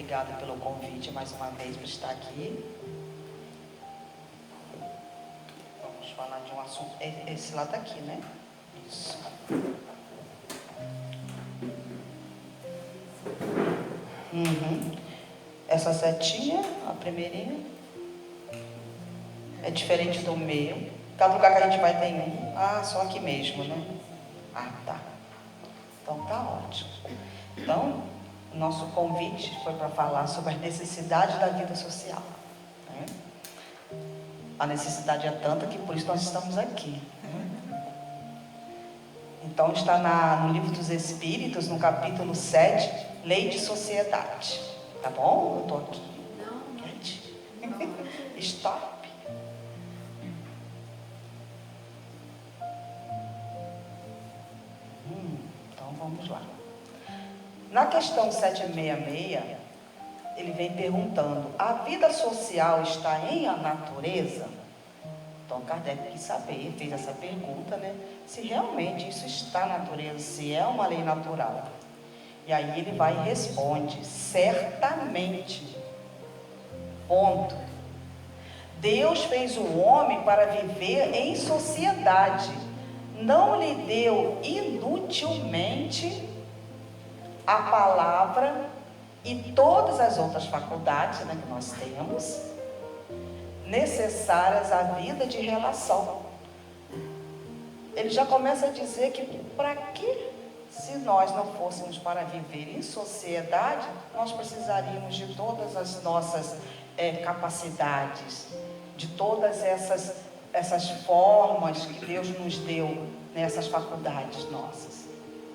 obrigada pelo convite mais uma vez por estar aqui. Vamos falar de um assunto, esse lado aqui, né? Isso. Essa setinha, a primeirinha, é diferente do meu. Cada lugar que a gente vai tem um. Ah, só aqui mesmo, né? Ah, tá. Então tá ótimo. Então, o nosso convite foi para falar sobre a necessidade da vida social, né? A necessidade é tanta que por isso nós estamos aqui, né? Então está no Livro dos Espíritos, no capítulo 7, Lei de Sociedade. Tá bom? Eu estou aqui. Não. Stop. Então vamos lá. Na questão 766, ele vem perguntando: a vida social está em a natureza? Então Kardec quis saber, fez essa pergunta, né? Se realmente isso está na natureza, se é uma lei natural. E aí ele vai e responde: certamente. Ponto. Deus fez o homem para viver em sociedade. Não lhe deu inutilmente a palavra e todas as outras faculdades, né, que nós temos, necessárias à vida de relação. Ele já começa a dizer que para que, se nós não fôssemos para viver em sociedade, nós precisaríamos de todas as nossas capacidades, de todas essas formas que Deus nos deu, nessas faculdades nossas,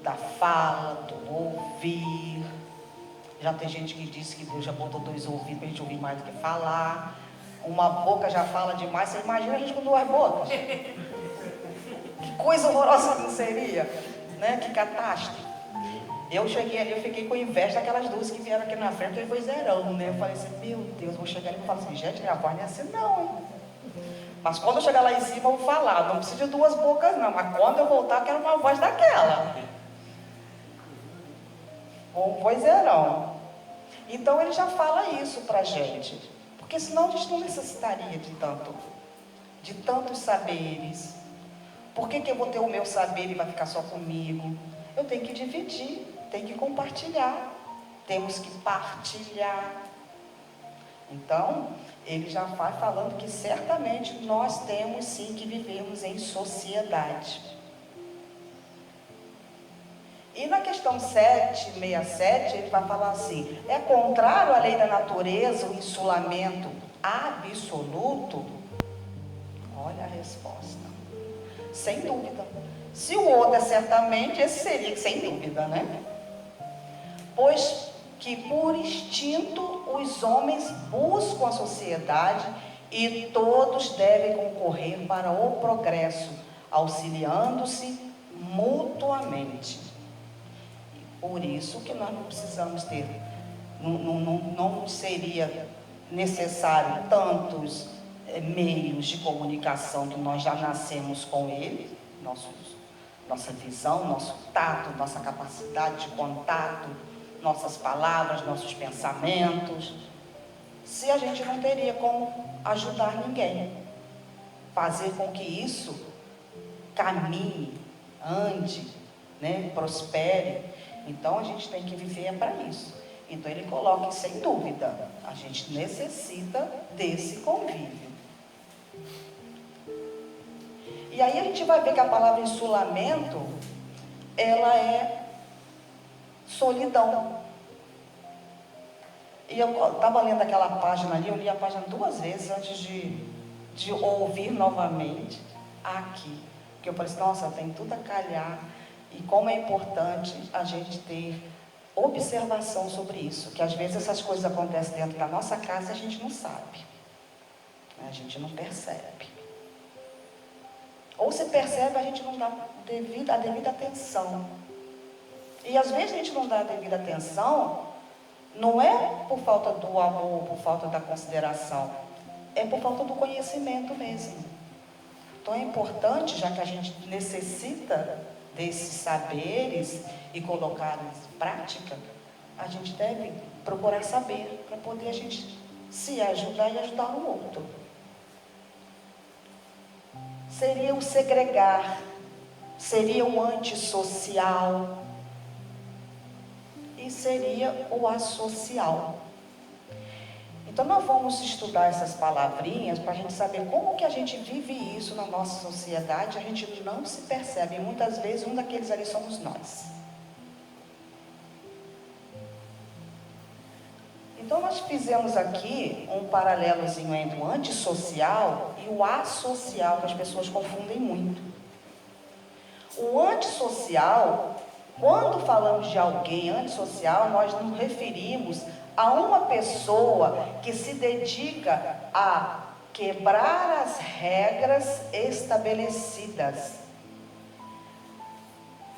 da fala, do ouvir. Já tem gente que disse que Deus já botou 2 ouvidos para a gente ouvir mais do que falar. Uma boca já fala demais. Você imagina a gente com 2 bocas? Que coisa horrorosa não seria, né? Que catástrofe. Eu cheguei ali, eu fiquei com inveja daquelas 2 que vieram aqui na frente, ele foi zerão, né? Eu falei assim, meu Deus, vou chegar ali e falar assim, gente, minha voz não é assim não, hein? Mas quando eu chegar lá em cima, eu vou falar, não precisa de 2 bocas não, mas quando eu voltar, eu quero uma voz daquela. Um vozeirão. Então ele já fala isso pra gente, porque senão a gente não necessitaria de tantos saberes. Por que eu vou ter o meu saber e vai ficar só comigo? Eu tenho que dividir, tenho que compartilhar. Temos que partilhar. Então, ele já vai falando que certamente nós temos sim que vivermos em sociedade. E na questão 767, ele vai falar assim: é contrário à lei da natureza o insulamento absoluto? Olha a resposta. Sem dúvida. Se o outro é certamente, esse seria sem dúvida, né? Pois que por instinto os homens buscam a sociedade e todos devem concorrer para o progresso, auxiliando-se mutuamente. Por isso que nós não precisamos ter, não seria necessário tantos meios de comunicação que nós já nascemos com ele, nossa visão, nosso tato, nossa capacidade de contato, nossas palavras, nossos pensamentos, se a gente não teria como ajudar ninguém, fazer com que isso caminhe, ande, né, prospere. Então a gente tem que viver para isso. Então ele coloca que, sem dúvida, a gente necessita desse convívio. E aí a gente vai ver que a palavra insulamento, ela é solidão. E eu estava lendo aquela página ali, eu li a página 2 vezes antes de ouvir novamente aqui. Porque eu falei assim, nossa, tem tudo a calhar. E como é importante a gente ter observação sobre isso. Que às vezes essas coisas acontecem dentro da nossa casa e a gente não sabe. A gente não percebe. Ou se percebe, a gente não dá a devida atenção. E às vezes a gente não dá a devida atenção, não é por falta do amor, por falta da consideração, é por falta do conhecimento mesmo. Então é importante, já que a gente necessita desses saberes e colocar em prática, a gente deve procurar saber para poder a gente se ajudar e ajudar o outro. Seria o segregar, seria o antissocial e seria o associal. Então nós vamos estudar essas palavrinhas para a gente saber como que a gente vive isso na nossa sociedade. A gente não se percebe, e muitas vezes um daqueles ali somos nós. Então nós fizemos aqui um paralelozinho entre o antissocial e o associal, que as pessoas confundem muito. O antissocial, quando falamos de alguém antissocial, nós nos referimos a uma pessoa que se dedica a quebrar as regras estabelecidas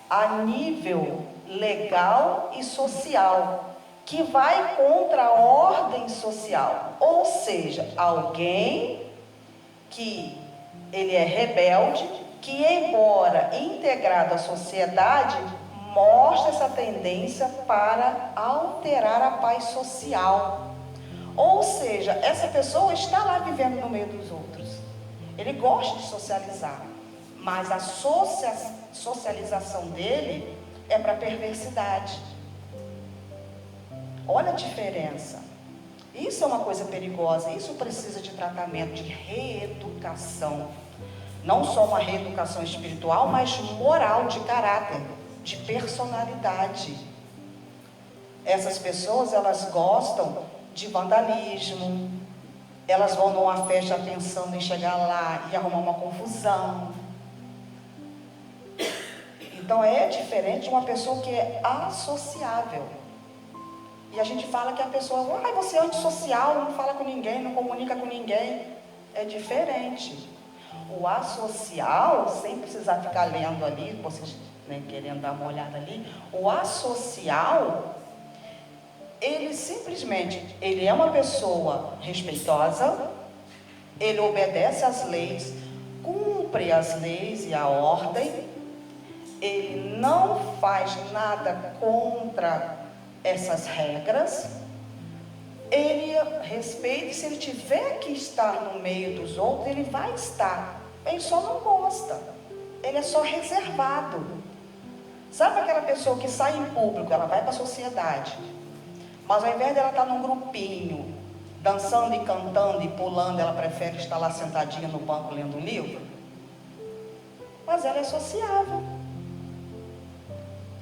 a nível legal e social, que vai contra a ordem social, ou seja, alguém que ele é rebelde, que embora integrado à sociedade, mostra essa tendência para alterar a paz social. Ou seja, essa pessoa está lá vivendo no meio dos outros, ele gosta de socializar, mas a socialização dele é para perversidade. Olha a diferença. Isso é uma coisa perigosa, isso precisa de tratamento, de reeducação. Não só uma reeducação espiritual, mas moral, de caráter, de personalidade. Essas pessoas, elas gostam de vandalismo, elas vão numa festa pensando em chegar lá e arrumar uma confusão. Então é diferente de uma pessoa que é associável. E a gente fala que a pessoa, você é antissocial, não fala com ninguém, não comunica com ninguém. É diferente. O associal, sem precisar ficar lendo ali, vocês querendo dar uma olhada ali, o associal, ele simplesmente, ele é uma pessoa respeitosa, ele obedece às leis, cumpre as leis e a ordem, ele não faz nada contra essas regras, ele respeita, e se ele tiver que estar no meio dos outros, ele vai estar, ele só não gosta, ele é só reservado. Sabe aquela pessoa que sai em público, ela vai para a sociedade, mas ao invés dela estar num grupinho, dançando e cantando e pulando, ela prefere estar lá sentadinha no banco lendo um livro? Mas ela é sociável.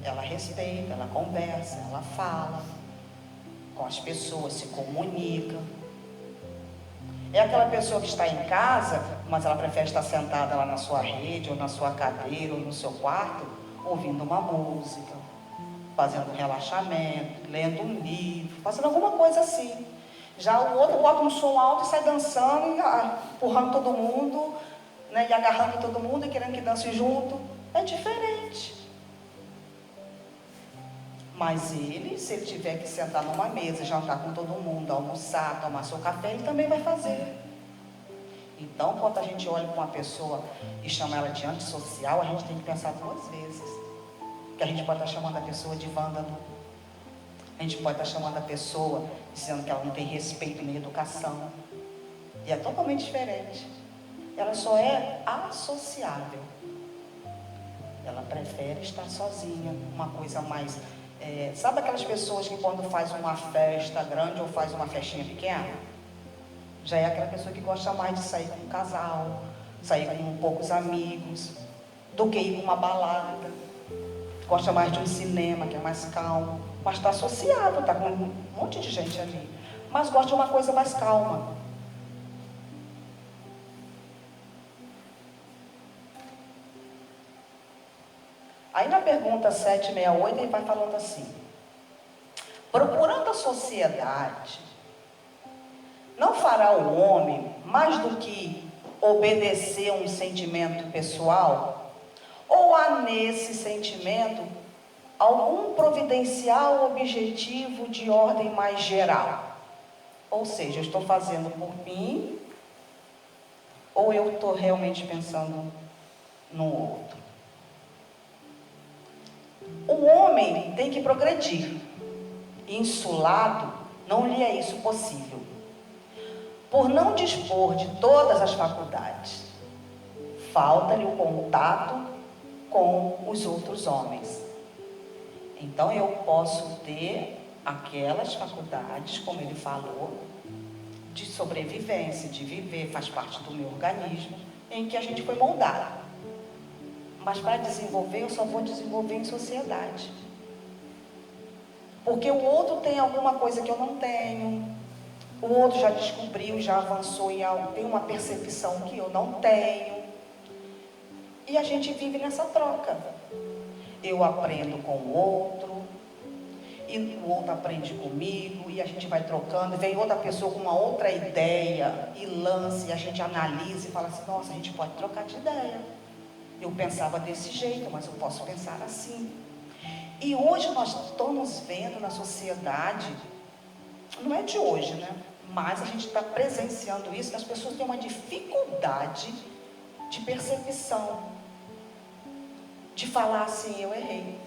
Ela respeita, ela conversa, ela fala com as pessoas, se comunica. É aquela pessoa que está em casa, mas ela prefere estar sentada lá na sua rede, ou na sua cadeira, ou no seu quarto, ouvindo uma música, fazendo um relaxamento, lendo um livro, fazendo alguma coisa assim. Já o outro bota um som alto e sai dançando, e empurrando todo mundo, e agarrando todo mundo e querendo que dance junto. É diferente. Mas ele, se ele tiver que sentar numa mesa, jantar com todo mundo, almoçar, tomar seu café, ele também vai fazer. Então, quando a gente olha para uma pessoa e chama ela de antissocial, a gente tem que pensar duas vezes. Que a gente pode estar chamando a pessoa de vândalo. A gente pode estar chamando a pessoa dizendo que ela não tem respeito nem educação. E é totalmente diferente. Ela só é associável. Ela prefere estar sozinha, uma coisa mais... sabe aquelas pessoas que quando faz uma festa grande ou faz uma festinha pequena, já é aquela pessoa que gosta mais de sair com um casal, sair com poucos amigos, do que ir com uma balada, gosta mais de um cinema que é mais calmo, mas está associado, está com um monte de gente ali, mas gosta de uma coisa mais calma. Aí na pergunta 768 ele vai falando assim: procurando a sociedade, não fará o homem mais do que obedecer a um sentimento pessoal? Ou há nesse sentimento algum providencial objetivo de ordem mais geral? Ou seja, eu estou fazendo por mim, ou eu estou realmente pensando no outro? O homem tem que progredir, insulado, não lhe é isso possível, por não dispor de todas as faculdades. Falta-lhe o contato com os outros homens. Então eu posso ter aquelas faculdades, como ele falou, de sobrevivência, de viver, faz parte do meu organismo, em que a gente foi moldado. Mas para desenvolver, eu só vou desenvolver em sociedade. Porque o outro tem alguma coisa que eu não tenho, o outro já descobriu, já avançou em algo, tem uma percepção que eu não tenho. E a gente vive nessa troca. Eu aprendo com o outro, e o outro aprende comigo, e a gente vai trocando, vem outra pessoa com uma outra ideia, e lança, e a gente analisa e fala assim, nossa, a gente pode trocar de ideia. Eu pensava desse jeito, mas eu posso pensar assim. E hoje nós estamos vendo na sociedade, não é de hoje, né? Mas a gente está presenciando isso, que as pessoas têm uma dificuldade de percepção, de falar assim, eu errei,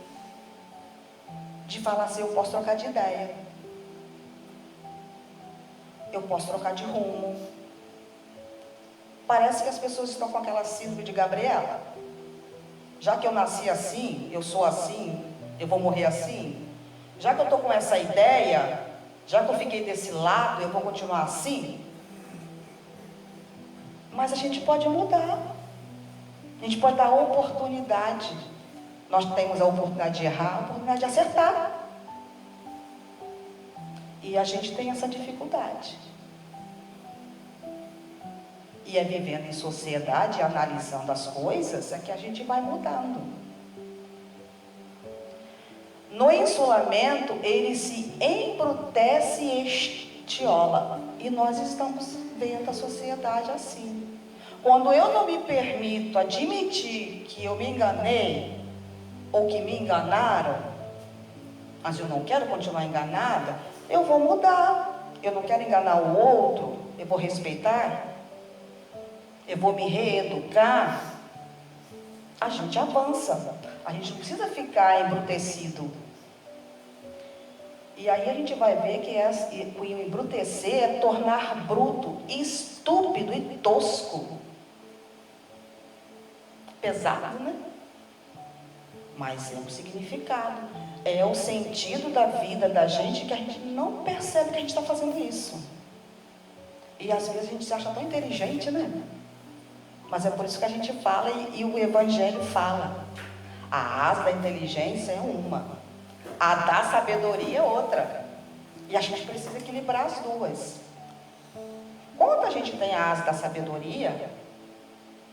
de falar assim, eu posso trocar de ideia, eu posso trocar de rumo. Parece que as pessoas estão com aquela síndrome de Gabriela. Já que eu nasci assim, eu sou assim, eu vou morrer assim. Já que eu estou com essa ideia, já que eu fiquei desse lado, eu vou continuar assim. Mas a gente pode mudar. A gente pode dar oportunidade. Nós temos a oportunidade de errar, a oportunidade de acertar. E a gente tem essa dificuldade. E é vivendo em sociedade, analisando as coisas, é que a gente vai mudando. No insulamento, ele se embrutece e estiola. E nós estamos vendo a sociedade assim. Quando eu não me permito admitir que eu me enganei, ou que me enganaram, mas eu não quero continuar enganada, eu vou mudar. Eu não quero enganar o outro, eu vou respeitar, eu vou me reeducar. A gente avança, a gente não precisa ficar embrutecido. E aí a gente vai ver que o embrutecer é tornar bruto, estúpido e tosco. Pesado, né? Mas é um significado, é o sentido da vida da gente, que a gente não percebe que a gente está fazendo isso. E às vezes a gente se acha tão inteligente, né? Mas é por isso que a gente fala, e o Evangelho fala. A asa da inteligência é uma, a da sabedoria é outra. E a gente precisa equilibrar as duas. Quando a gente tem a asa da sabedoria,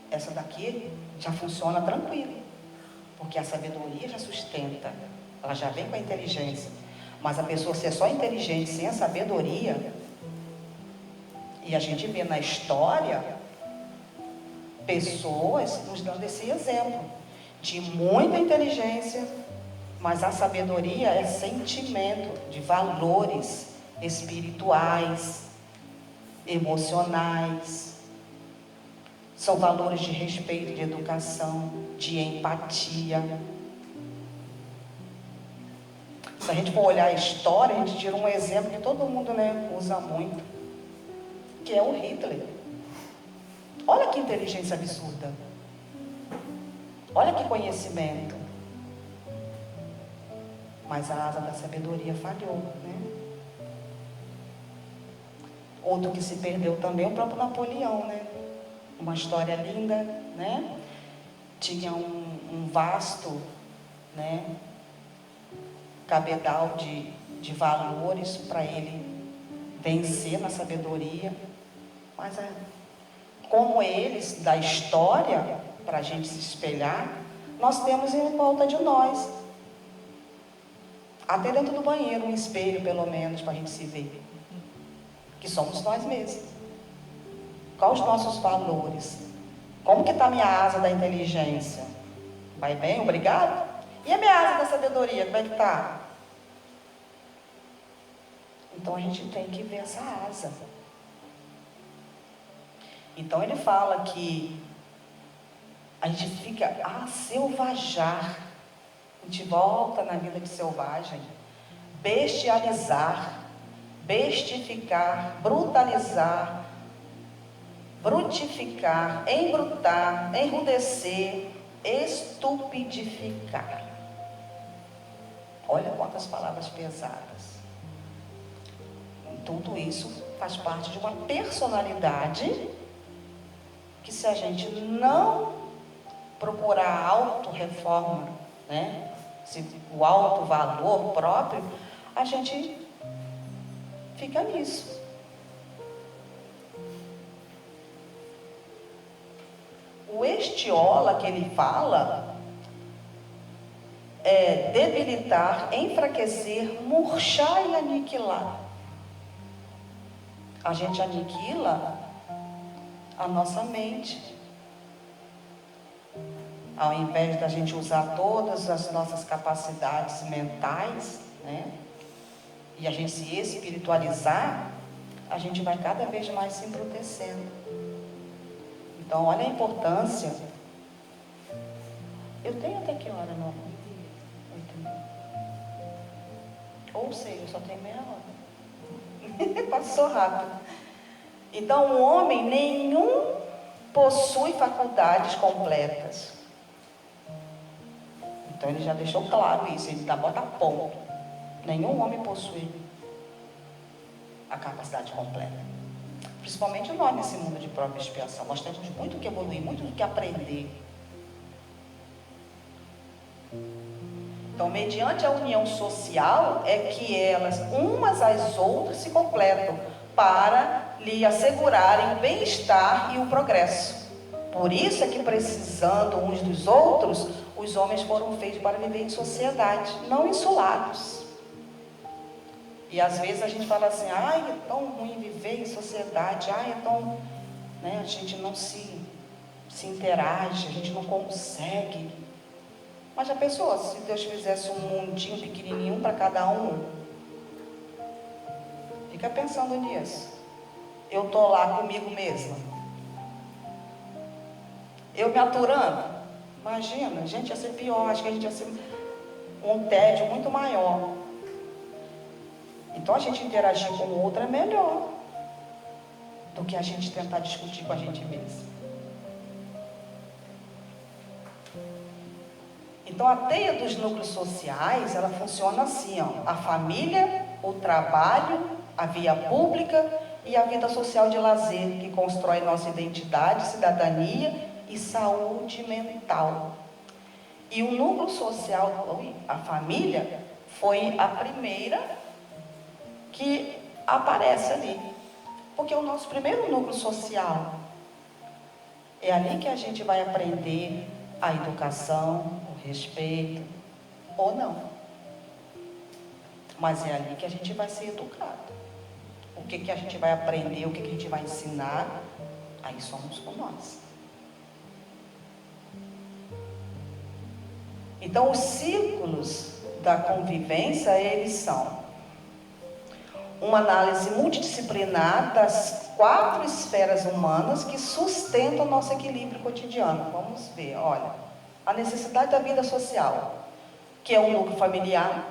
essa daqui já funciona tranquilo. Porque a sabedoria já sustenta, ela já vem com a inteligência. Mas a pessoa ser só inteligente sem a sabedoria, e a gente vê na história pessoas nos dando esse exemplo de muita inteligência, mas a sabedoria é sentimento de valores espirituais, emocionais. São valores de respeito, de educação, de empatia. Se a gente for olhar a história, a gente tira um exemplo que todo mundo, né, usa muito, que é o Hitler. Olha que inteligência absurda. Olha que conhecimento. Mas a asa da sabedoria falhou, né? Outro que se perdeu também é o próprio Napoleão, né? Uma história linda, né? Tinha um vasto, né, cabedal de valores para ele vencer na sabedoria. Mas como eles da história, para a gente se espelhar, nós temos em volta de nós, até dentro do banheiro, um espelho pelo menos, para a gente se ver, que somos nós mesmos. Quais os nossos valores? Como que está a minha asa da inteligência? Vai bem? Obrigado? E a minha asa da sabedoria, como é que está? Então a gente tem que ver essa asa. Então ele fala que a gente fica a selvajar. A gente volta na vida de selvagem. bestializar, bestificar, brutalizar, brutificar, embrutar, enrudecer, estupidificar. Olha quantas palavras pesadas. Tudo isso faz parte de uma personalidade que, se a gente não procurar a auto-reforma, né, o auto-valor próprio, a gente fica nisso. O estiola que ele fala é debilitar, enfraquecer, murchar e aniquilar. A gente aniquila a nossa mente. Ao invés da gente usar todas as nossas capacidades mentais, né, e a gente se espiritualizar, a gente vai cada vez mais se embrutecendo. Então, olha a importância. Eu tenho até que hora, não? 8h30. Ou seja, eu só tenho meia hora. Passou rápido. Então, o homem nenhum possui faculdades completas. Então, ele já deixou claro isso, ele bota ponto. Nenhum homem possui a capacidade completa. Principalmente nós nesse mundo de prova e expiação. Nós temos muito que evoluir, muito que aprender. Então, mediante a união social, é que elas, umas às outras, se completam para lhe assegurarem o bem-estar e o progresso. Por isso é que, precisando uns dos outros, os homens foram feitos para viver em sociedade, não isolados. E às vezes a gente fala assim, ai, é tão ruim viver em sociedade, ai, é tão, né, a gente não se interage, a gente não consegue. Mas já pensou, se Deus fizesse um mundinho pequenininho para cada um? Fica pensando nisso. Eu estou lá comigo mesma. Eu me aturando? Imagina, a gente ia ser pior, acho que a gente ia ser um tédio muito maior. Então a gente interagir com o outro é melhor do que a gente tentar discutir com a gente mesmo. Então a teia dos núcleos sociais, ela funciona assim, ó, a família, o trabalho, a via pública e a vida social de lazer, que constrói nossa identidade, cidadania e saúde mental. E o núcleo social, a família, foi a primeira que aparece ali. Porque é o nosso primeiro núcleo social. É ali que a gente vai aprender a educação, o respeito, ou não. Mas é ali que a gente vai ser educado. O que a gente vai aprender, o que a gente vai ensinar, aí somos com nós. Então, os círculos da convivência, eles são uma análise multidisciplinar das 4 esferas humanas que sustentam o nosso equilíbrio cotidiano. Vamos ver, olha, a necessidade da vida social, que é o núcleo familiar,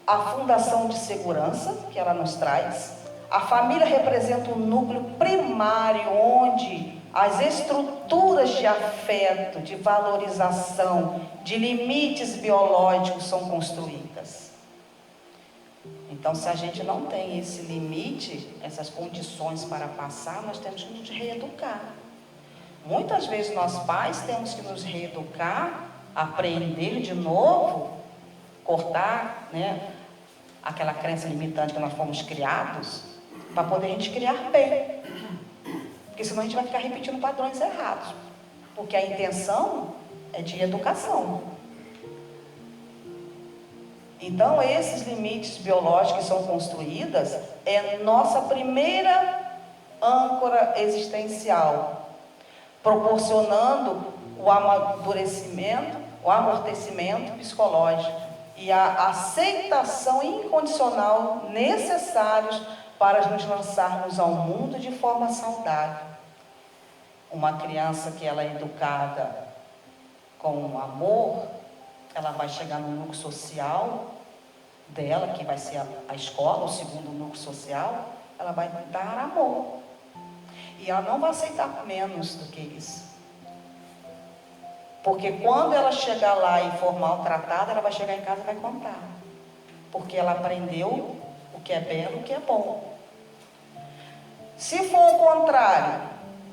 a fundação de segurança, que ela nos traz. A família representa um núcleo primário, onde as estruturas de afeto, de valorização, de limites biológicos são construídas. Então, se a gente não tem esse limite, essas condições para passar, nós temos que nos reeducar. Muitas vezes nós pais temos que nos reeducar, aprender de novo, cortar, né, aquela crença limitante que nós fomos criados, para poder a gente criar bem. Porque senão a gente vai ficar repetindo padrões errados. Porque a intenção é de educação. Então, esses limites biológicos que são construídos é nossa primeira âncora existencial, proporcionando o amadurecimento, o amortecimento psicológico e a aceitação incondicional necessários para nos lançarmos ao mundo de forma saudável. Uma criança que ela é educada com amor, ela vai chegar no núcleo social dela, que vai ser a escola, o segundo núcleo social, ela vai dar amor. E ela não vai aceitar menos do que isso. Porque quando ela chegar lá e for maltratada, ela vai chegar em casa e vai contar. Porque ela aprendeu o que é belo, o que é bom. Se for o contrário,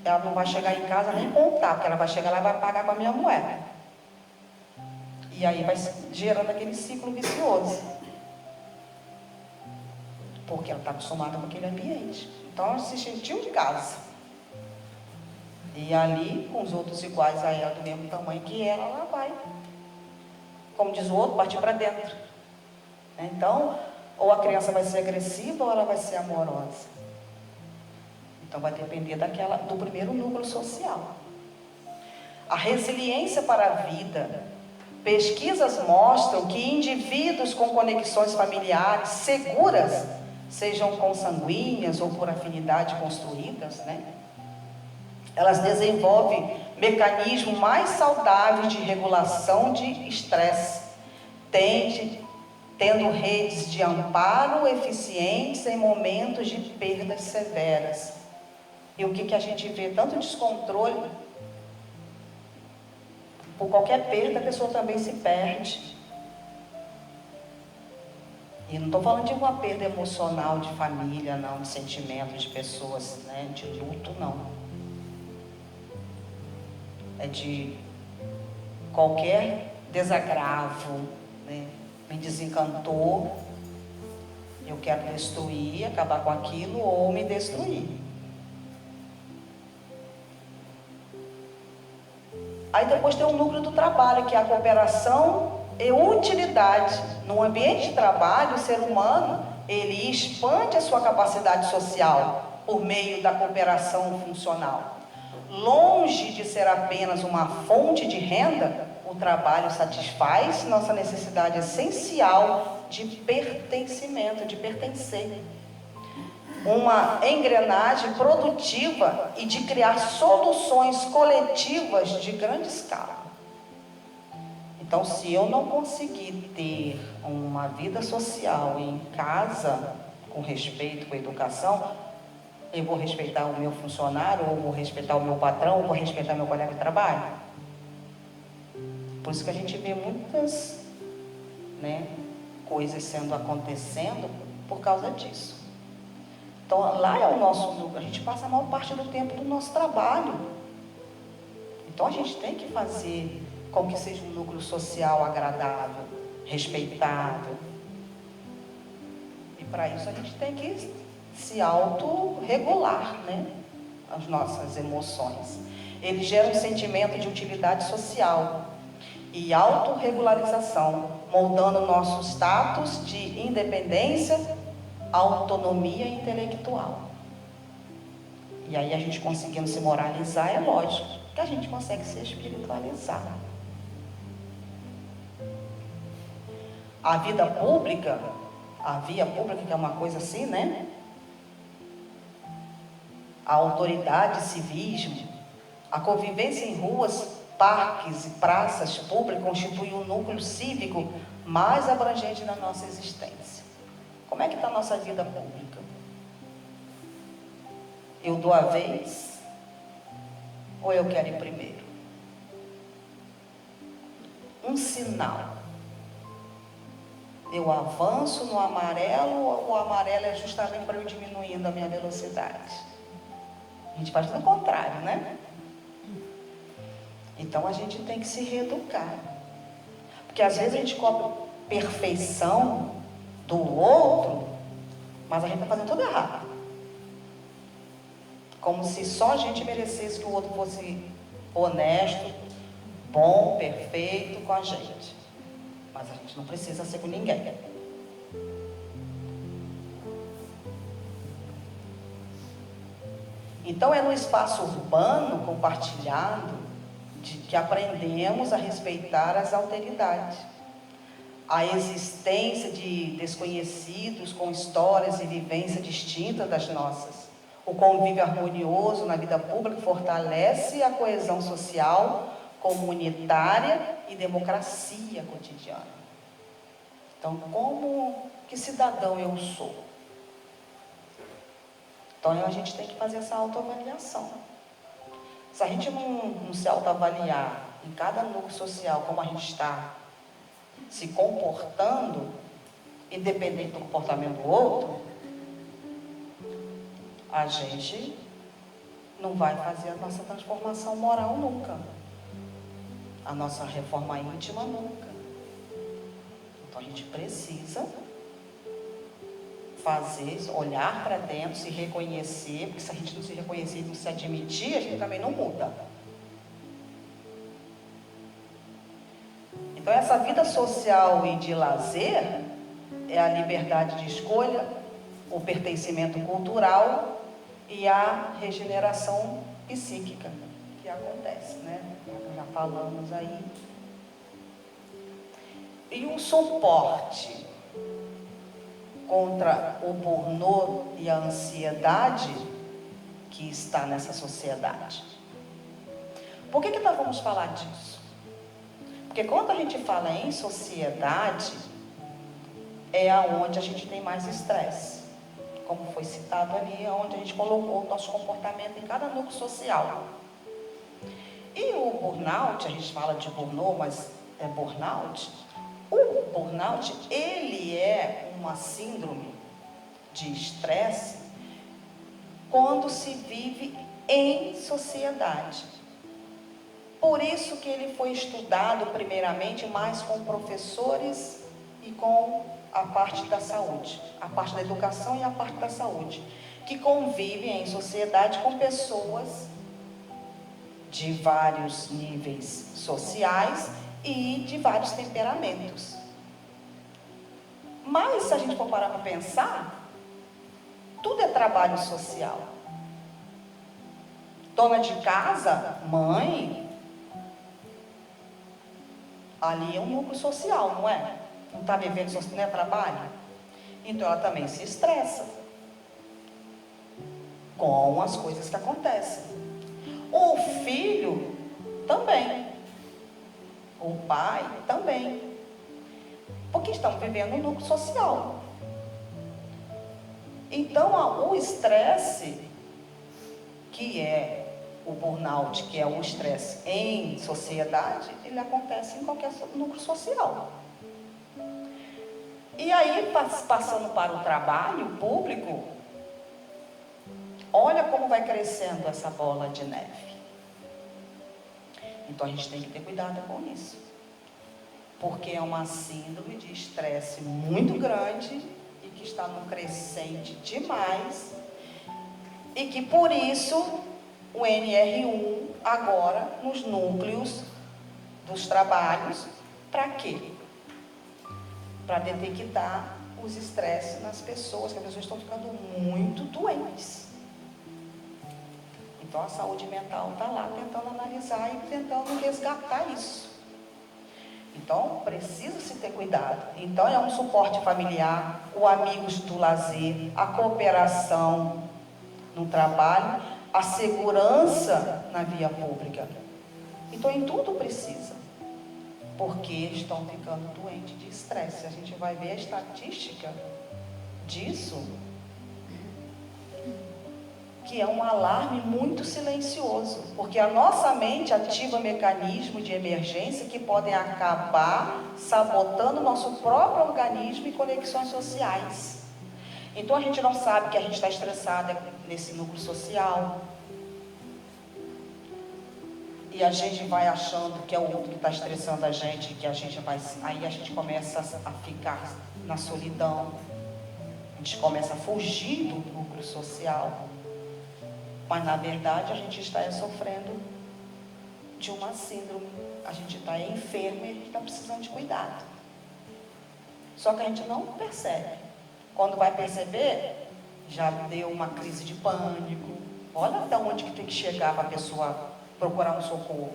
ela não vai chegar em casa nem contar, porque ela vai chegar lá e vai pagar com a minha moeda. E aí vai gerando aquele ciclo vicioso. Porque ela está acostumada com aquele ambiente. Então ela se sentiu em casa. E ali, com os outros iguais a ela, do mesmo tamanho que ela vai, como diz o outro, partir para dentro. Então, ou a criança vai ser agressiva ou ela vai ser amorosa. Então vai depender do primeiro núcleo social. A resiliência para a vida. Pesquisas mostram que indivíduos com conexões familiares seguras, sejam consanguíneas ou por afinidade construídas, elas desenvolvem mecanismos mais saudáveis de regulação de estresse, tendo redes de amparo eficientes em momentos de perdas severas. E o que a gente vê? Tanto descontrole, por qualquer perda a pessoa também se perde. E não estou falando de uma perda emocional de família, não, de sentimento de pessoas, de luto, não. É de qualquer desagravo, me desencantou, eu quero destruir, acabar com aquilo ou me destruir. Aí depois tem o núcleo do trabalho, que é a cooperação e utilidade. No ambiente de trabalho, o ser humano, ele expande a sua capacidade social por meio da cooperação funcional. Longe de ser apenas uma fonte de renda, o trabalho satisfaz nossa necessidade essencial de pertencimento, de pertencer. Uma engrenagem produtiva e de criar soluções coletivas de grande escala. Então, se eu não conseguir ter uma vida social em casa, com respeito, com educação, eu vou respeitar o meu funcionário, ou vou respeitar o meu patrão, ou vou respeitar meu colega de trabalho. Por isso que a gente vê muitas coisas acontecendo por causa disso. Então lá é o nosso núcleo, a gente passa a maior parte do tempo do nosso trabalho. Então a gente tem que fazer com que seja um núcleo social agradável, respeitável. E para isso a gente tem que se autorregular, as nossas emoções. Ele gera um sentimento de utilidade social e autorregularização, moldando nosso status de independência, autonomia intelectual. E aí a gente conseguindo se moralizar, é lógico que a gente consegue se espiritualizar. A via pública, que é uma coisa assim, a autoridade, civismo, a convivência em ruas, parques e praças públicas constitui um núcleo cívico mais abrangente da nossa existência. Como é que está a nossa vida pública? Eu dou a vez ou eu quero ir primeiro? Um sinal. Eu avanço no amarelo ou o amarelo é justamente para eu diminuindo a minha velocidade? A gente faz tudo o contrário, Então a gente tem que se reeducar. Porque às vezes a gente cobra perfeição do outro, mas a gente está fazendo tudo errado. Como se só a gente merecesse que o outro fosse honesto, bom, perfeito com a gente. Mas a gente não precisa ser com ninguém. Então é no espaço urbano compartilhado que aprendemos a respeitar as alteridades. A existência de desconhecidos com histórias e vivências distintas das nossas. O convívio harmonioso na vida pública fortalece a coesão social, comunitária e democracia cotidiana. Então, que cidadão eu sou? Então, a gente tem que fazer essa autoavaliação. Se a gente não se autoavaliar em cada núcleo social, como a gente está se comportando, independente do comportamento do outro, a gente não vai fazer a nossa transformação moral nunca. A nossa reforma íntima nunca. Então a gente precisa olhar para dentro, se reconhecer, porque se a gente não se reconhecer e não se admitir, a gente também não muda. Então essa vida social e de lazer é a liberdade de escolha, o pertencimento cultural e a regeneração psíquica que acontece, né? Já falamos aí. E um suporte contra o pornô e a ansiedade que está nessa sociedade. Por que nós vamos falar disso? Porque quando a gente fala em sociedade, é aonde a gente tem mais estresse. Como foi citado ali, é onde a gente colocou o nosso comportamento em cada núcleo social. E o burnout, a gente fala de burnout, mas é burnout. O burnout, ele é uma síndrome de estresse quando se vive em sociedade. Por isso que ele foi estudado primeiramente mais com professores e com a parte da saúde, a parte da educação e a parte da saúde, que convivem em sociedade com pessoas de vários níveis sociais e de vários temperamentos. Mas se a gente for parar para pensar, tudo é trabalho social. Dona de casa, mãe, ali é um núcleo social, não é? Não está vivendo, não é trabalho? Então ela também se estressa com as coisas que acontecem. O filho também. O pai também. Porque estão vivendo um núcleo social. Então o estresse, que é o burnout, que é o estresse em sociedade, ele acontece em qualquer núcleo social. E aí, passando para o trabalho público, olha como vai crescendo essa bola de neve. Então a gente tem que ter cuidado com isso. Porque é uma síndrome de estresse muito grande e que está no crescente demais. E que por isso o NR1 agora nos núcleos dos trabalhos, para quê? Para detectar os estresses nas pessoas, que as pessoas estão ficando muito doentes. Então a saúde mental está lá tentando analisar e tentando resgatar isso. Então precisa se ter cuidado. Então é um suporte familiar, o amigos do lazer, a cooperação no trabalho, a segurança na via pública. Então em tudo precisa. Porque estão ficando doentes de estresse. A gente vai ver a estatística disso, que é um alarme muito silencioso, porque a nossa mente ativa mecanismos de emergência que podem acabar sabotando o nosso próprio organismo e conexões sociais. Então a gente não sabe que a gente está estressada nesse núcleo social, e a gente vai achando que é o outro que está estressando a gente, que a gente vai... Aí a gente começa a ficar na solidão, a gente começa a fugir do núcleo social, mas na verdade a gente está sofrendo de uma síndrome, a gente está enfermo e a gente está precisando de cuidado. Só que a gente não percebe. Quando vai perceber, já deu uma crise de pânico. Olha até onde que tem que chegar para a pessoa procurar um socorro.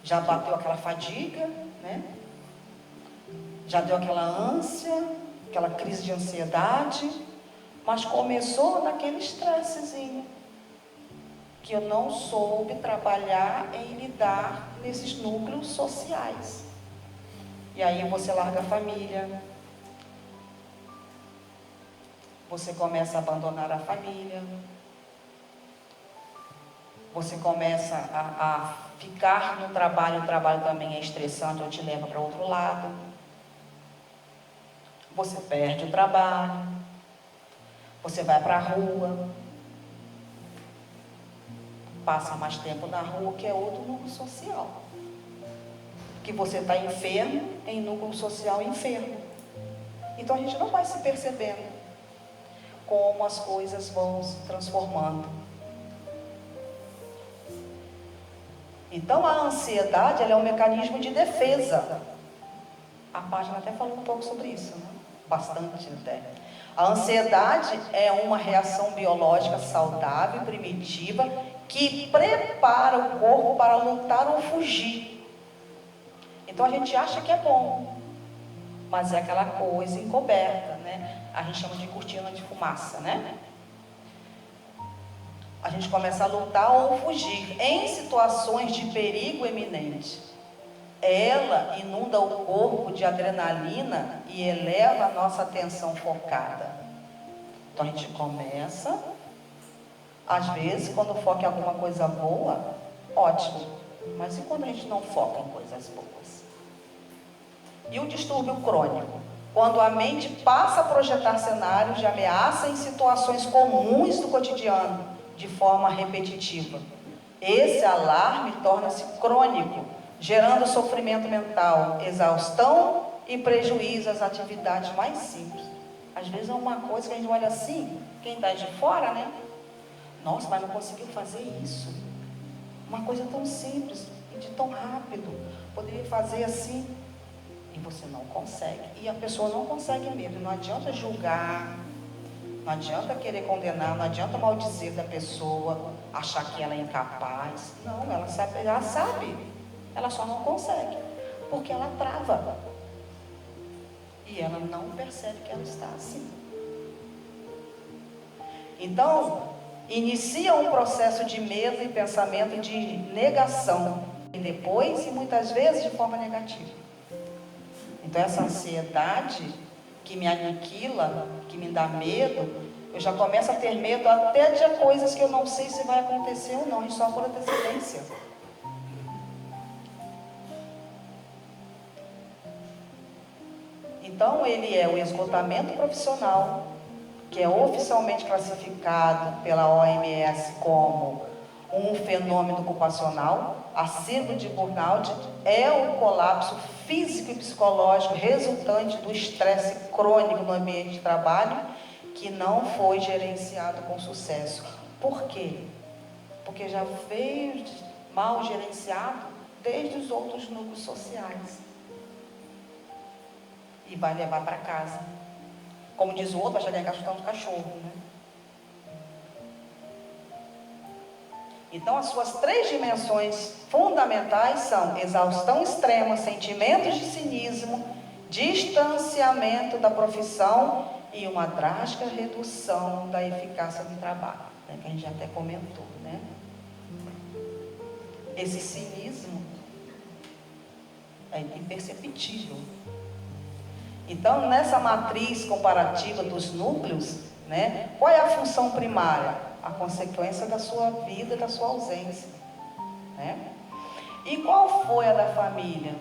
Já bateu aquela fadiga, né? Já deu aquela ânsia, aquela crise de ansiedade, mas começou naquele estressezinho, que eu não soube trabalhar em lidar nesses núcleos sociais. E aí você larga a família, você começa a abandonar a família, você começa a ficar no trabalho, o trabalho também é estressante ou te leva para outro lado. Você perde o trabalho, você vai para a rua, passa mais tempo na rua, que é outro núcleo social. Que você está enfermo em núcleo social enfermo. Então a gente não vai se percebendo como as coisas vão se transformando. Então a ansiedade, ela é um mecanismo de defesa. A página até falou um pouco sobre isso, né? Bastante até. A ansiedade é uma reação biológica saudável e primitiva que prepara o corpo para lutar ou fugir. Então a gente acha que é bom, mas é aquela coisa encoberta, né? A gente chama de cortina de fumaça, né? A gente começa a lutar ou fugir em situações de perigo eminente. Ela inunda o corpo de adrenalina e eleva a nossa atenção focada. Então a gente começa, às vezes, quando foca em alguma coisa boa, ótimo. Mas e quando a gente não foca em coisas boas? E o distúrbio crônico? Quando a mente passa a projetar cenários de ameaça em situações comuns do cotidiano, de forma repetitiva. Esse alarme torna-se crônico, gerando sofrimento mental, exaustão e prejuízo às atividades mais simples. Às vezes é uma coisa que a gente olha assim, quem está de fora, né? Nossa, mas não conseguiu fazer isso. Uma coisa tão simples e de tão rápido. Poderia fazer assim. E você não consegue. E a pessoa não consegue mesmo. Não adianta julgar, não adianta querer condenar, não adianta maldizer da pessoa, achar que ela é incapaz. Não, ela sabe. Ela só não consegue. Porque ela trava. E ela não percebe que ela está assim. Então, inicia um processo de medo e pensamento de negação. E depois, e muitas vezes, de forma negativa. Então, essa ansiedade que me aniquila, que me dá medo, eu já começo a ter medo até de coisas que eu não sei se vai acontecer ou não, só por antecedência. Então, ele é o esgotamento profissional, que é oficialmente classificado pela OMS como um fenômeno ocupacional. A síndrome de burnout é um colapso físico e psicológico resultante do estresse crônico no ambiente de trabalho que não foi gerenciado com sucesso. Por quê? Porque já veio mal gerenciado desde os outros núcleos sociais. E vai levar para casa. Como diz o outro, vai chegar em casa chutando cachorro, né? Então, as suas 3 dimensões fundamentais são exaustão extrema, sentimentos de cinismo, distanciamento da profissão e uma drástica redução da eficácia do trabalho, né? Que a gente já até comentou, né? Esse cinismo é imperceptível. Então, nessa matriz comparativa dos núcleos, né, qual é a função primária? A consequência da sua vida, da sua ausência, né? E qual foi a da família?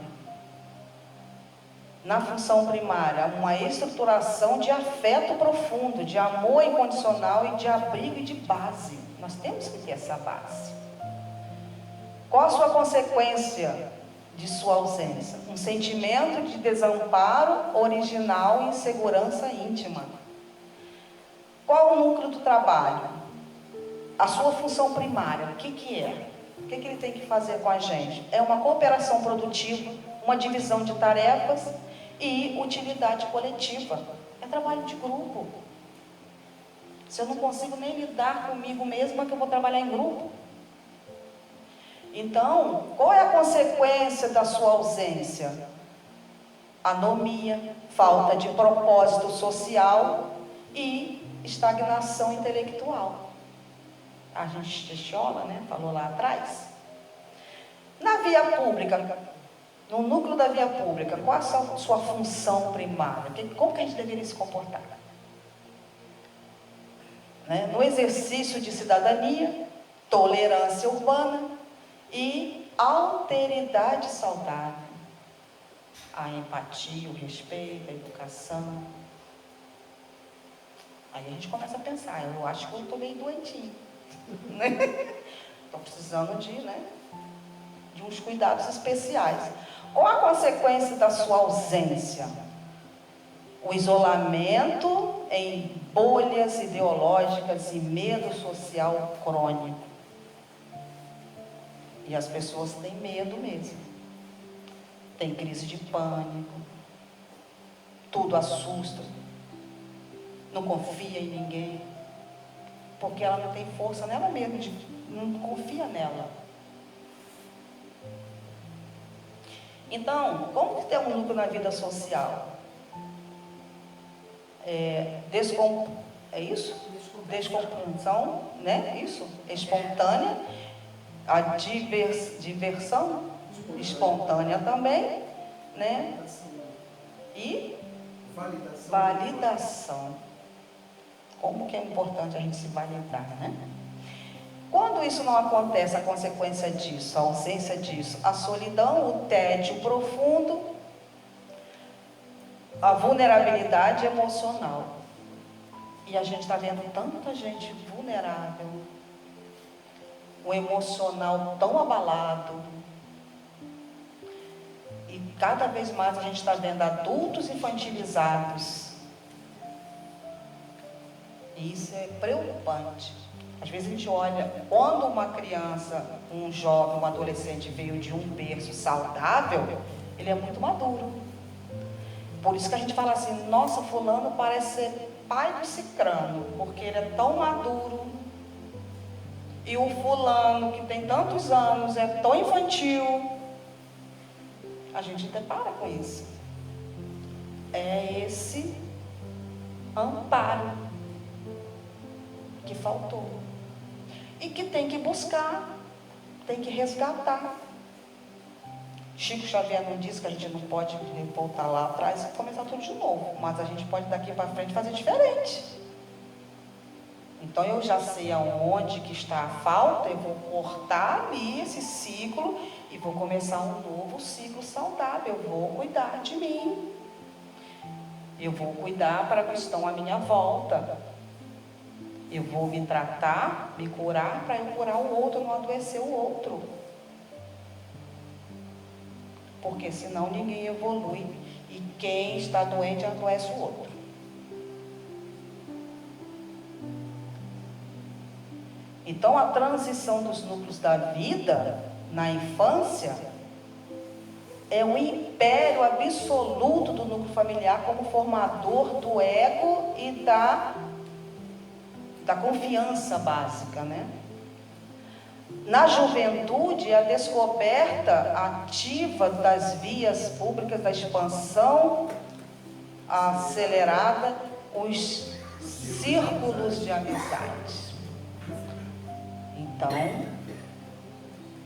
Na função primária, uma estruturação de afeto profundo, de amor incondicional e de abrigo e de base. Nós temos que ter essa base. Qual a sua consequência de sua ausência? Um sentimento de desamparo original e insegurança íntima. Qual o núcleo do trabalho? A sua função primária, o que é? O que ele tem que fazer com a gente? É uma cooperação produtiva, uma divisão de tarefas e utilidade coletiva. É trabalho de grupo. Se eu não consigo nem lidar comigo mesma, que eu vou trabalhar em grupo. Então, qual é a consequência da sua ausência? Anomia, falta de propósito social e estagnação intelectual. A gente chola, né? Falou lá atrás. Na via pública, No núcleo da via pública, qual a sua função primária? Como que a gente deveria se comportar? Né? No exercício de cidadania, tolerância urbana e alteridade saudável. A empatia, o respeito, a educação. Aí a gente começa a pensar, eu acho que eu estou meio doentinho. Estou precisando de uns cuidados especiais. Qual a consequência da sua ausência? O isolamento em bolhas ideológicas e medo social crônico. E as pessoas têm medo mesmo. Tem crise de pânico. Tudo assusta. Não confia em ninguém. Porque ela não tem força nela mesma, não confia nela. Então, como que tem um núcleo na vida social? É isso? Descompunção, né? Isso? Espontânea. A diversão espontânea também, né? E validação. Como que é importante a gente se validar, né? Quando isso não acontece, a consequência disso, a ausência disso, a solidão, o tédio profundo, a vulnerabilidade emocional. E a gente está vendo tanta gente vulnerável, o emocional tão abalado. E cada vez mais a gente está vendo adultos infantilizados. E isso é preocupante. Às vezes a gente olha, quando uma criança, um jovem, um adolescente veio de um berço saudável, ele é muito maduro. Por isso que a gente fala assim, nossa, fulano parece ser pai do cicrano, porque ele é tão maduro. E o fulano, que tem tantos anos, é tão infantil. A gente depara com isso. É esse amparo que faltou. E que tem que buscar, tem que resgatar. Chico Xavier não disse que a gente não pode voltar lá atrás e começar tudo de novo, mas a gente pode daqui para frente fazer diferente. Então eu já sei aonde que está a falta, eu vou cortar ali esse ciclo e vou começar um novo ciclo saudável. Eu vou cuidar de mim. Eu vou cuidar para que estão à minha volta. Eu vou me tratar, me curar para eu curar o outro, não adoecer o outro. Porque senão ninguém evolui. E quem está doente adoece o outro. Então a transição dos núcleos da vida na infância é um império absoluto do núcleo familiar como formador do ego e da confiança básica, né? Na juventude, a descoberta ativa das vias públicas da expansão acelerada, os círculos de amizade. Então,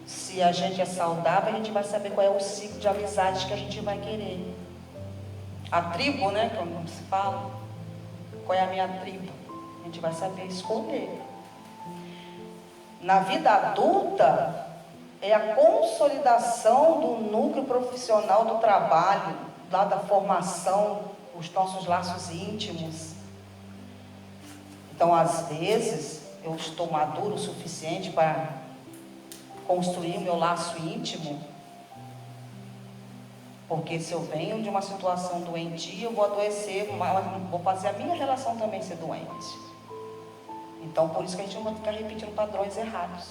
se a gente é saudável, a gente vai saber qual é o ciclo de amizades que a gente vai querer. A tribo, né, como se fala, qual é a minha tribo? A gente vai saber escolher. Na vida adulta, é a consolidação do núcleo profissional do trabalho, lá da formação, os nossos laços íntimos. Então, às vezes, eu estou maduro o suficiente para construir o meu laço íntimo, porque se eu venho de uma situação doentia, eu vou adoecer, vou fazer a minha relação também ser doente. Então, por isso que a gente não vai ficar repetindo padrões errados.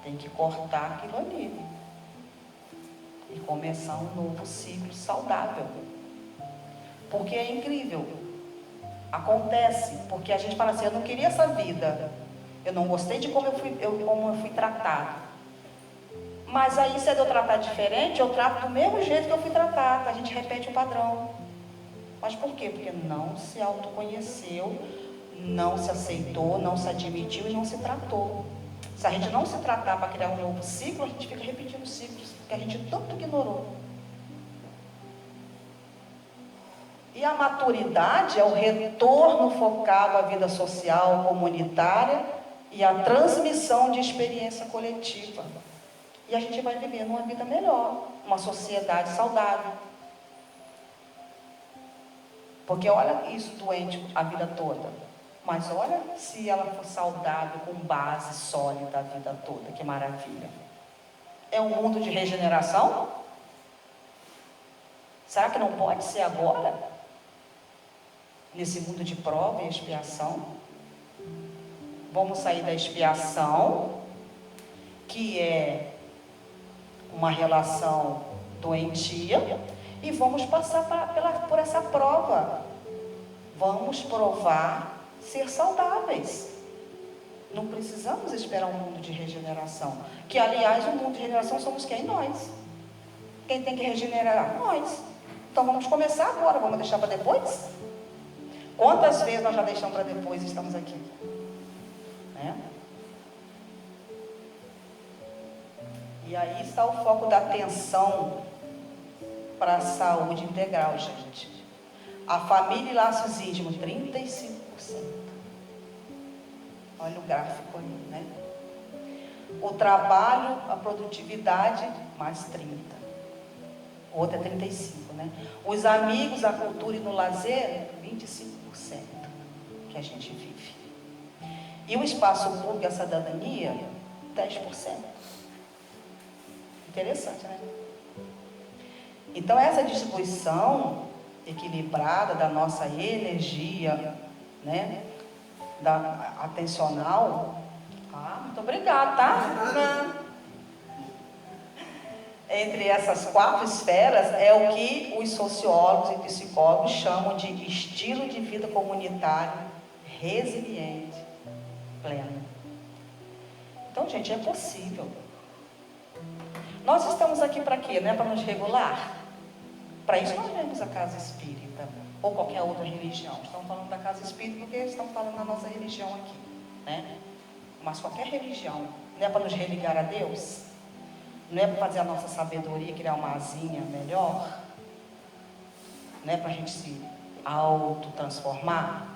Tem que cortar aquilo ali e começar um novo ciclo saudável. Porque é incrível. Acontece, porque a gente fala assim, eu não queria essa vida. Eu não gostei de como eu fui tratado. Mas aí, se eu tratar diferente, eu trato do mesmo jeito que eu fui tratado. A gente repete o padrão. Mas por quê? Porque não se autoconheceu, não se aceitou, não se admitiu e não se tratou. Se a gente não se tratar para criar um novo ciclo, a gente fica repetindo ciclos que a gente tanto ignorou. E a maturidade é o retorno focado à vida social, comunitária e à transmissão de experiência coletiva. E a gente vai viver numa vida melhor, uma sociedade saudável. Porque olha isso doente a vida toda. Mas olha se ela for saudável, com base sólida a vida toda, que maravilha. É um mundo de regeneração? Será que não pode ser agora? Nesse mundo de prova e expiação? Vamos sair da expiação, que é uma relação doentia, e vamos passar por essa prova. Vamos provar ser saudáveis. Não precisamos esperar um mundo de regeneração. Que, aliás, o mundo de regeneração somos quem? Nós. Quem tem que regenerar? Nós. Então vamos começar agora, vamos deixar para depois? Quantas vezes nós já deixamos para depois e estamos aqui? Né? E aí está o foco da atenção para a saúde integral, gente. A família e laços íntimos, 35%. Olha o gráfico ali, né? O trabalho, a produtividade, mais 30%. O outro é 35%, né? Os amigos, a cultura e no lazer, 25% que a gente vive. E o espaço público, a cidadania, 10%. Interessante, né? Então, essa distribuição equilibrada da nossa energia, né? Da atencional. Muito obrigada, tá? Entre essas 4 esferas é o que os sociólogos e psicólogos chamam de estilo de vida comunitário resiliente, pleno. Então, gente, é possível. Nós estamos aqui para quê? Não é para nos regular? Para isso nós vemos a casa espírita, ou qualquer outra religião. Estamos falando da casa espírita porque estamos falando da nossa religião aqui, né? Mas qualquer religião, não é para nos religar a Deus? Não é para fazer a nossa sabedoria, criar uma asinha melhor? Não é para a gente se autotransformar?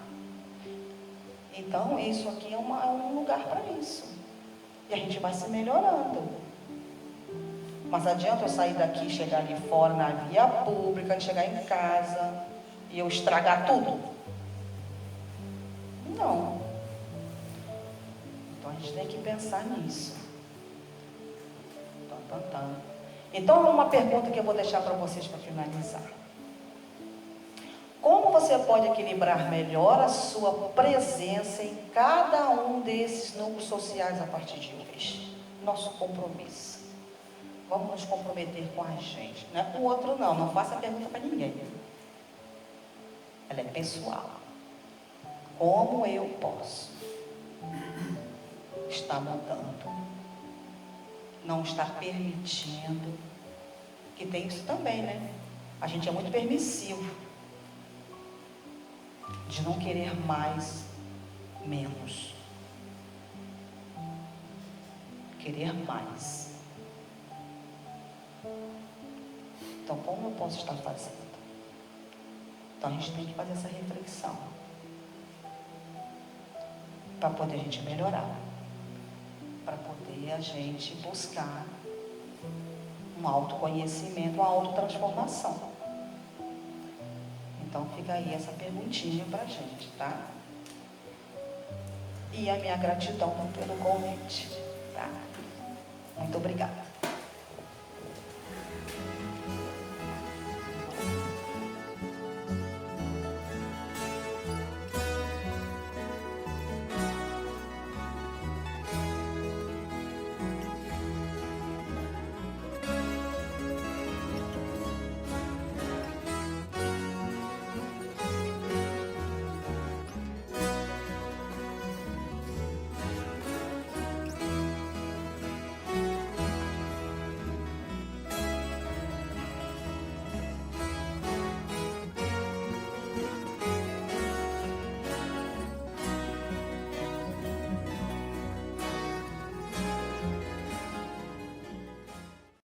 Então, isso aqui é um lugar para isso. E a gente vai se melhorando. Mas adianta eu sair daqui, chegar ali fora, na via pública, chegar em casa e eu estragar tudo? Não. Então, a gente tem que pensar nisso. Então, uma pergunta que eu vou deixar para vocês para finalizar. Como você pode equilibrar melhor a sua presença em cada um desses núcleos sociais a partir de hoje? Nosso compromisso. Vamos nos comprometer com a gente. Não é com o outro, não. Não faça pergunta para ninguém. Ela é pessoal. Como eu posso estar mudando? Não estar permitindo. Que tem isso também, né? A gente é muito permissivo. De não querer mais, menos. Querer mais. Então, como eu posso estar fazendo? Então, a gente tem que fazer essa reflexão. Para poder a gente melhorar. Para poder a gente buscar um autoconhecimento, uma autotransformação. Então, fica aí essa perguntinha para a gente, tá? E a minha gratidão pelo convite, tá? Muito obrigada.